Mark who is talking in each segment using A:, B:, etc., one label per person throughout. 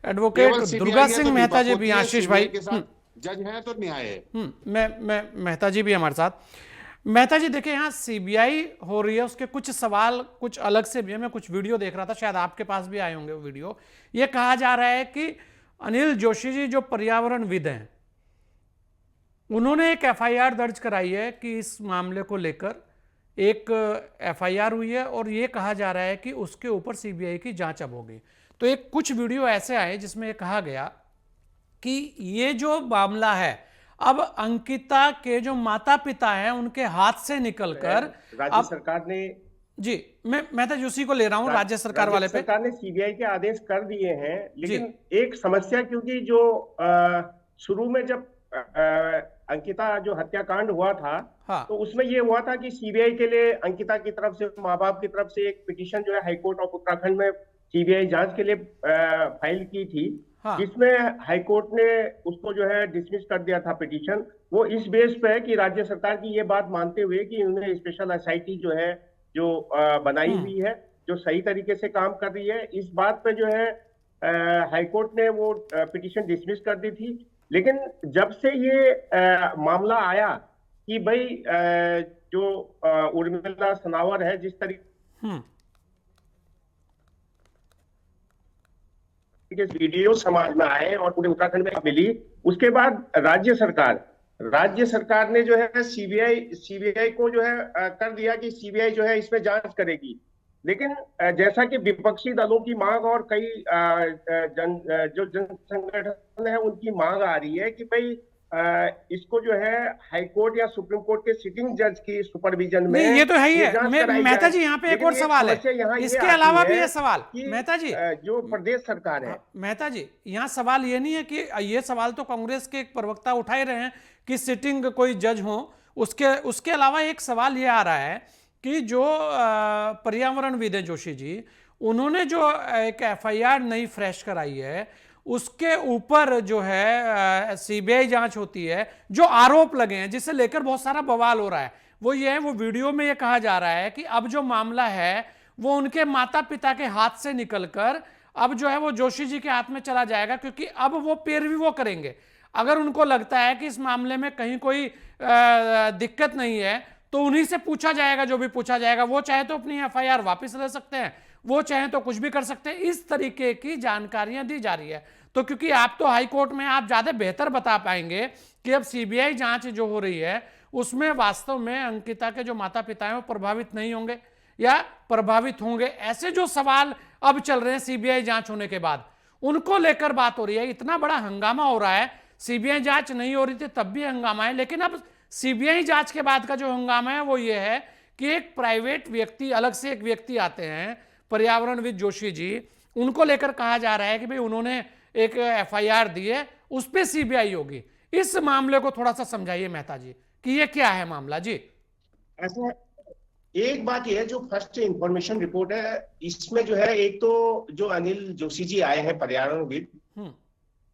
A: Advocate
B: केवल
A: Durga
B: CBI है
A: सिंह
B: तो
A: मेहता
B: निपक
A: जी भी,
B: होती है,
A: आशीष
B: सीबीआई
A: भाई।
B: के साथ जज है तो न्याय है।
A: मैं मेहता जी भी हमारे साथ। मेहता जी देखिए, यहाँ सीबीआई हो रही है, उसके कुछ सवाल कुछ अलग से भी है। मैं कुछ वीडियो देख रहा था, शायद आपके पास भी आए होंगे वो वीडियो। ये कहा जा रहा है कि अनिल जोशी जी जो पर्यावरणविद हैं, उन्होंने एक एफआईआर दर्ज कराई है कि इस मामले को लेकर एक एफआईआर हुई है, और ये कहा जा रहा है कि उसके ऊपर सीबीआई की जांच अब होगी। तो एक कुछ वीडियो ऐसे आए जिसमें ये कहा गया कि ये जो मामला है अब अंकिता के जो माता पिता हैं उनके हाथ से निकलकर
C: राज्य
A: अब,
C: सरकार ने
A: जी मैं तो उसी को ले रहा हूं राज्य सरकार
C: राज्य
A: वाले पे।
C: सरकार ने सीबीआई के आदेश कर दिए हैं,
A: जी
C: लेकिन एक समस्या, क्योंकि जो शुरू में जब अंकिता जो हत्याकांड हुआ था,
A: हाँ।
C: तो उसमें ये हुआ था कि सीबीआई के लिए अंकिता की तरफ से, माँ बाप की तरफ से एक पिटीशन जो है हाईकोर्ट ऑफ उत्तराखंड में सीबीआई जांच के लिए फाइल की थी,
A: हाँ।
C: जिसमें हाईकोर्ट ने उसको जो है डिसमिस कर दिया था पिटीशन। वो इस बेस पे है कि राज्य सरकार की ये बात मानते हुए कि उन्हें स्पेशल एसआईटी जो है जो बनाई हुई है, जो सही तरीके से काम कर रही है, इस बात पे जो है हाईकोर्ट ने वो पिटीशन डिसमिस कर दी थी। लेकिन जब से ये मामला आया कि भाई जो उर्मिला सनावर है, जिस तरीके के वीडियो समाज में आए और पूरे उत्तराखंड में मिली, उसके बाद राज्य सरकार ने जो है सीबीआई को जो है कर दिया कि सीबीआई जो है इसमें जांच करेगी। लेकिन जैसा कि विपक्षी दलों की मांग और कई जो जन संगठन है उनकी मांग आ रही है कि भाई इसको जो है हाईकोर्ट या सुप्रीम कोर्ट के सिटिंग जज की सुपरविजन में
A: नहीं, ये तो है ही
C: ये
A: है।
C: जांच कराई
A: मेहता
C: जाए।
A: जी यहाँ पे एक
C: लेकिन
A: और सवाल है,
C: यहाँ ये
A: इसके
C: आती
A: अलावा भी
C: है
A: ये सवाल
C: कि
A: मेहता जी,
C: जो प्रदेश सरकार है,
A: मेहता जी यहाँ सवाल ये नहीं है कि ये सवाल तो कांग्रेस के एक प्रवक्ता उठा ही रहे हैं कि सिटिंग कोई जज हो। उसके अलावा एक सवाल ये आ रहा है कि जो पर्यावरणविद है जोशी जी, उन्होंने जो एक एफआईआर नई फ्रेश कराई है, उसके ऊपर जो है सीबीआई जांच होती है, जो आरोप लगे हैं जिसे लेकर बहुत सारा बवाल हो रहा है, वो ये है, वो वीडियो में ये कहा जा रहा है कि अब जो मामला है वो उनके माता पिता के हाथ से निकलकर अब जो है वो जोशी जी के हाथ में चला जाएगा, क्योंकि अब वो पैरवी वो करेंगे। अगर उनको लगता है कि इस मामले में कहीं कोई दिक्कत नहीं है तो उन्हीं से पूछा जाएगा, जो भी पूछा जाएगा। वो चाहे तो अपनी एफआईआर वापस ले सकते हैं, वो चाहे तो कुछ भी कर सकते हैं। इस तरीके की जानकारियां दी जा रही है। तो क्योंकि आप तो हाई कोर्ट में, आप ज्यादा बेहतर बता पाएंगे कि अब सीबीआई जांच जो हो रही है उसमें वास्तव में अंकिता के जो माता पिता हैं वो प्रभावित नहीं होंगे या प्रभावित होंगे। ऐसे जो सवाल अब चल रहे हैं सीबीआई जांच होने के बाद, उनको लेकर बात हो रही है। इतना बड़ा हंगामा हो रहा है, सीबीआई जांच नहीं हो रही थी तब भी हंगामा है, लेकिन अब सीबीआई जांच के बाद का जो हंगामा है वो ये है कि एक प्राइवेट व्यक्ति, अलग से एक व्यक्ति आते हैं पर्यावरणविद जोशी जी, उनको लेकर कहा जा रहा है कि भाई उन्होंने एक एफआईआर दी है, उस पर सीबीआई होगी। इस मामले को थोड़ा सा समझाइए मेहता जी कि ये क्या है मामला जी।
C: ऐसा एक बात यह है, जो फर्स्ट इंफॉर्मेशन रिपोर्ट है, इसमें जो है एक तो जो अनिल जोशी जी आए हैं पर्यावरणविद,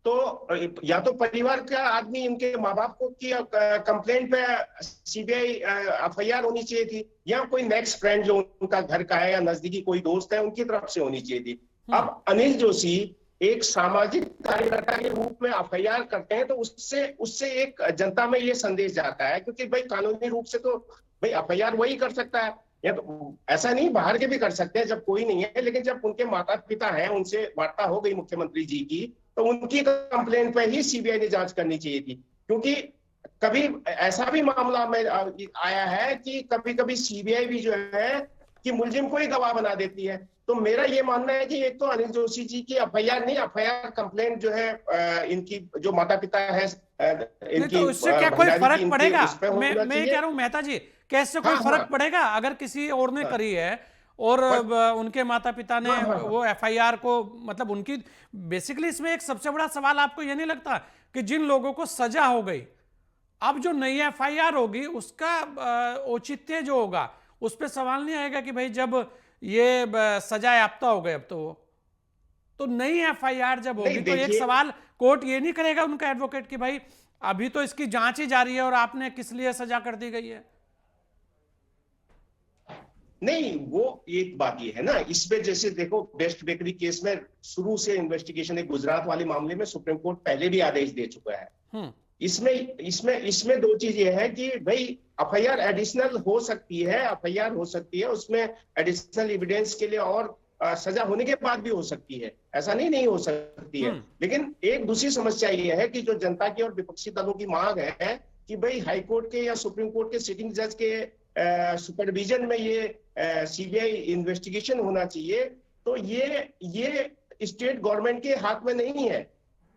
C: तो या तो परिवार का आदमी, इनके माँ बाप को की कंप्लेंट पे सीबीआई एफआईआर होनी चाहिए थी, या कोई नेक्स्ट फ्रेंड जो उनका घर का है या नजदीकी कोई दोस्त है उनकी तरफ से होनी चाहिए थी। अब अनिल जोशी एक सामाजिक कार्यकर्ता के रूप में एफआईआर करते हैं, तो उससे एक जनता में ये संदेश जाता है, क्योंकि भाई कानूनी रूप से तो भाई एफआईआर वही कर सकता है, या तो ऐसा नहीं बाहर के भी कर सकते हैं जब कोई नहीं है। लेकिन जब उनके माता पिता हैं, उनसे वार्ता हो गई मुख्यमंत्री जी की, तो उनकी कंप्लेंट पे ही सीबीआई ने जांच करनी चाहिए थी। क्योंकि कभी ऐसा भी मामला में आया है कि कभी कभी सीबीआई भी जो है कि मुलजिम को ही गवाह बना देती है। तो मेरा ये मानना है कि एक तो अनिल जोशी जी की एफआईआर नहीं, एफआईआर कंप्लेंट जो है इनकी जो माता पिता है इनकी,
A: तो इससे क्या कोई फर्क पड़ेगा? मैं ये कह रहा हूं मेहता जी, कैसे कोई फर्क पड़ेगा अगर किसी और ने करी है और उनके माता पिता ने वो एफआईआर को, मतलब उनकी बेसिकली इसमें एक सबसे बड़ा सवाल आपको ये नहीं लगता कि जिन लोगों को सजा हो गई, अब जो नई एफआईआर होगी उसका औचित्य जो होगा उस पर सवाल नहीं आएगा कि भाई जब ये सजा याफ्ता हो गए अब तो नई एफआईआर जब होगी तो एक सवाल कोर्ट ये नहीं करेगा उनका एडवोकेट कि भाई अभी तो इसकी जांच ही जारी है और आपने किस लिए सजा कर दी गई है।
C: नहीं, वो एक बात ये है ना, इस पे जैसे देखो बेस्ट बेकरी केस में शुरू से इन्वेस्टिगेशन है, गुजरात वाले मामले में सुप्रीम कोर्ट पहले भी आदेश दे चुका है। इसमें इसमें इसमें दो चीज ये है कि भाई एफआईआर एडिशनल हो सकती है, एफआईआर हो सकती है, उसमें एडिशनल एविडेंस के लिए और सजा होने के बाद भी हो सकती है, ऐसा नहीं हो सकती है। लेकिन एक दूसरी समस्या ये है कि जो जनता की और विपक्षी दलों की मांग है कि भाई हाईकोर्ट के या सुप्रीम कोर्ट के सिटिंग जज के सुपरविजन में ये सीबीआई इन्वेस्टिगेशन होना चाहिए, तो ये स्टेट गवर्नमेंट के हाथ में नहीं है,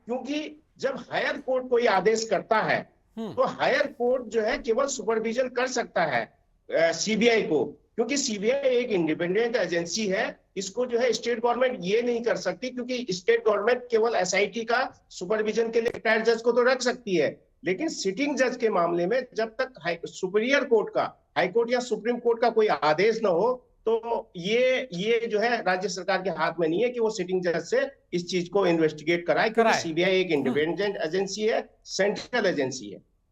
C: क्योंकि जब हायर कोर्ट कोई आदेश करता है तो हायर कोर्ट जो है केवल सुपरविजन कर सकता है सीबीआई को, क्योंकि सीबीआई एक इंडिपेंडेंट एजेंसी है। इसको जो है स्टेट गवर्नमेंट ये नहीं कर सकती, क्योंकि स्टेट गवर्नमेंट केवल एसआईटी का सुपरविजन के लिए रिटायर्ड जज को तो रख सकती है, लेकिन सिटिंग जज के मामले में जब तक सुपीरियर कोर्ट का, हाई कोर्ट या सुप्रीम कोर्ट का कोई आदेश न हो, तो ये जो है राज्य सरकार के हाथ में नहीं है कि वो सिटिंग जज से इस चीज को इन्वेस्टिगेट कराए, क्योंकि सीबीआई एक इंडिपेंडेंट एजेंसी है, सेंट्रल एजेंसी है।